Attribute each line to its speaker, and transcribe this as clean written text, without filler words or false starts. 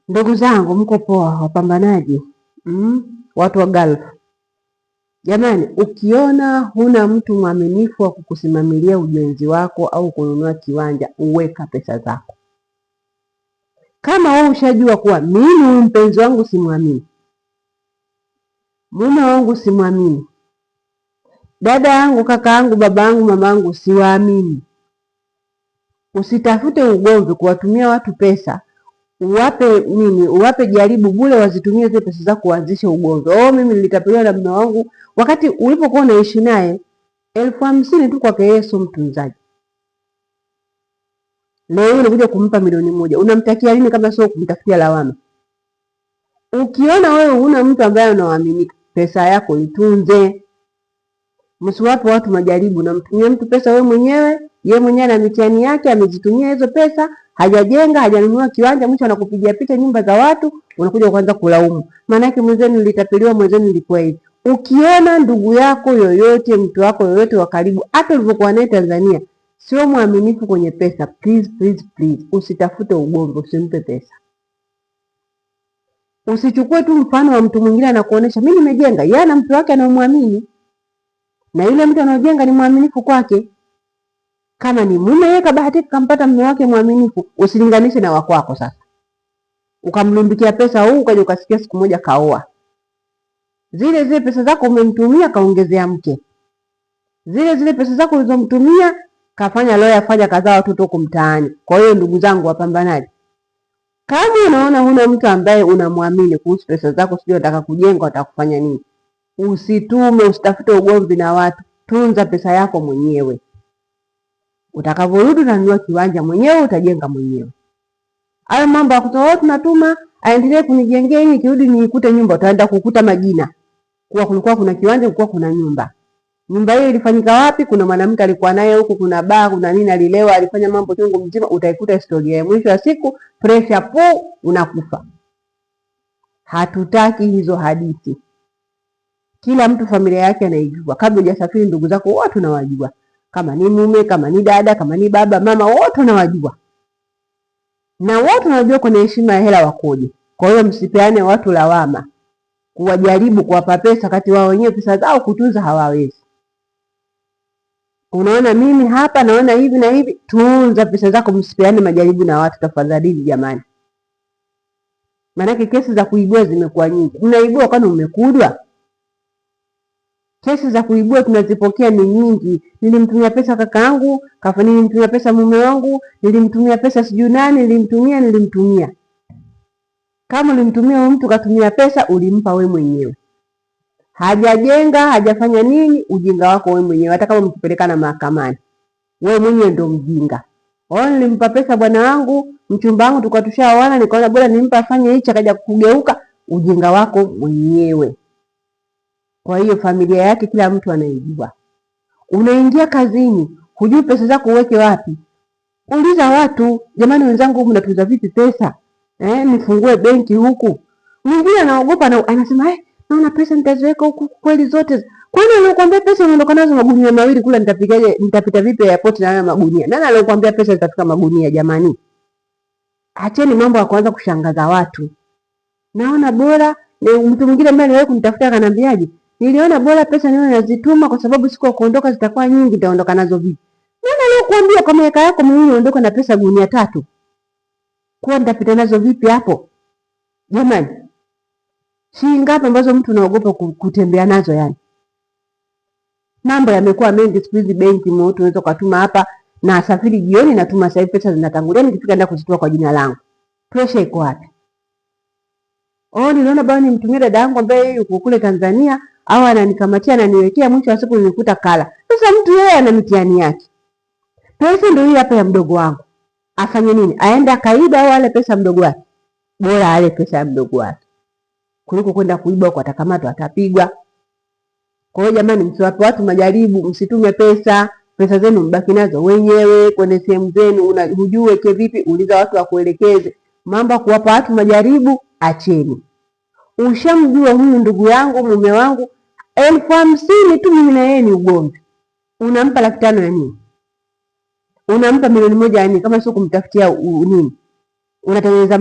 Speaker 1: Ndugu zangu, mko poa wapambanaji? Watu wa Gulf, jamani, ukiona huna mtu mwaminifu wa kukusimamilia ujenzi wako au kununua kiwanja, uweka pesa zako. Kama wewe ushajua kuwa mimi mpenzi wangu simwamini, mume wangu simwamini, dada yangu, kaka yangu, baba yangu, mama yangu siwaamini, usitafute ugomvi kuwatumia watu pesa uwape jaribu bure, wazitumie zile pesa zako kuanzisha ugomvi. Mimi nilitapeliwa na mume wangu, wakati ulipokuwa unaishi naye 50,000 tu kwake yeye sio mtunzaji. Leo unakuja kumpa milioni 1. Unamtakia nini kama sio kumtafutia lawama? Ukiona wewe huna mtu ambaye unaamini, pesa yako itunze. Msiwape watu majaribu. Namtumia mtu pesa wewe mwenyewe, yeye mwenyewe na mitihani yake amezitumia hizo pesa, hajajenga, hajanunua kiwanja, mwisho anakupigia picha nyumba za watu, unakuja kuanza kulaumu. Maana yake mwenzenu nilitapeliwa, mwenzenu nilikuwa hivi. Ukiona ndugu yako yoyote, mtu wako yoyote wa karibu, hata ulivyokuwa naye Tanzania, sio mwaminifu kwenye pesa, please usitafute ugomvi, usimpe pesa. Usichukue tu mfano wa mtu mwingine anakuonesha mimi nimejenga, yeye na mtu wake anamwamini, na yule mtu anaojenga ni mwaminifu kwake. Kama ni mume, yeye kabahatika kampata mume wake mwaminifu, usilinganishe na wako sasa. Ukamlumbikia pesa huu, ukaja ukasikia siku moja kaoa. Zile pesa zako umemtumia kaongezea mke. Zile pesa zako ulizomtumia kafanya lawyer, afanya kadhaa watoto huko mtaani. Kwa hiyo ndugu zangu wapambanaji, kama unaona huna mtu ambaye unamwamini kuhusu pesa zako, sio unataka kujenga, utakufanya nini, usitume, usitafute ugomvi na watu. Tunza pesa yako mwenyewe. Utakavyorudi unanunua kiwanja mwenyewe, utajenga mwenyewe. Hayo mambo ya kutoa tunatuma aendelee kunijengea hii, kirudi nikute nyumba, utaenda kukuta majina kuwa kulikuwa kuna kiwanja, kulikuwa kuna nyumba. Nyumba hiyo ilifanyika wapi? Kuna mwanamke alikuwa naye huko, kuna baa, kuna nini, alilewa, alifanya mambo chungu mzima, utaikuta historia ya mwisho wa siku pressure unakufa. Hatutaki hizo hadithi. Kila mtu familia yake anaijua. Kabla hujasafiri ndugu zako wote unawajua. Kama ni mume, kama ni dada, kama ni baba, mama, wote unawajua. Na wote unajua kuna heshima ya hela wakoje. Kwa hiyo msipeane watu lawama, kuwajaribu kuwapa pesa kati wao wenyewe pesa zao kutunza hawawezi. Unaona mimi hapa naona hivi na hivi, tunza pesa zako, msipeane majaribu na watu tafadhali jamani. Maana kesi za kuibua zimekuwa nyingi. Mnaibua kwani umekudwa? Kesi za kuibua tunazipokea ni nyingi. Nilimtumia pesa kaka yangu, nilimtumia pesa mume wangu, nilimtumia pesa sijui nani, nilimtumia. Kama ulimtumia mtu katumia pesa, ulimpa we mwenyewe. Hajajenga, hajafanya nini, ujinga wako we mwenyewe. Hata kama mkipelekana mahakamani, wewe mwenyewe ndio mjinga. Nilimpa pesa bwana wangu, mchumba wangu, tukatushaoana, nikaona bora nimpa afanye hicho, akaja kugeuka, ujinga wako mwenyewe. Kwa hiyo familia yake kila mtu anaijua. Unaingia kazini, hujui pesa zako uweke wapi. Uliza watu, jamani wenzangu mnatunza vipi pesa? Nifungue benki huku. Mwingine anaogopa na anasema naona pesa nitaziweka huku kweli zote. Kwani anakuambia pesa unaondoka nazo magunia mawili kula, nitapita vipi airport na magunia? Nani aliyokuambia pesa zitafika magunia jamani? Acheni mambo ya kuanza kushangaza watu. Naona bora mtu mwingine ambaye aliwahi kunitafuta akaniambiaje? Niliona bora pesa niwe nazituma kwa sababu siku ya kuondoka zitakuwa nyingi, nitaondoka nazo vipi? Nani aliyokuambia kwa miaka yako mimi uondoka na pesa gunia 3? Kwa nitapita nazo vipi hapo? Jamani, shilingi ngapi ambazo mtu anaogopa kutembea nazo yani? Mambo yamekuwa mengi siku hizi, benki mtu unaweza kutuma hapa na safari jioni, natuma sasa pesa zinatangulia, nikifika nenda kuzitoa kwa jina langu. Pressure iko wapi? Niliona bwana nimtumie dada yangu ambaye yuko kule Tanzania, au ananikamatia na niwekea, mwisho wa siku nilikuta kala. Sasa mtu yeye ana mitihani yake. Pesa ndio hii hapa ya mdogo wangu. Afanye nini? Aende akaiba au ale pesa mdogo wake? Bora ale pesa ya mdogo wake kuliko kwenda kuiba kwa, atakamatwa, atapigwa. Kwa hiyo jamani, msiwape watu majaribu, msitume pesa. Pesa zenu mbaki nazo wenyewe kwenye sehemu zenu, unajue ke vipi, uliza watu wakuelekeze. Mambo kuwapa watu majaribu acheni. Ushamjua huyu ndugu yangu, mume wangu, 50,000 tu mimi na yeye ni ugomvi. Unampa 500,000 ya nini? Unampa milioni 1 ya nini? Kama sio kumtafutia nini? Unatengeneza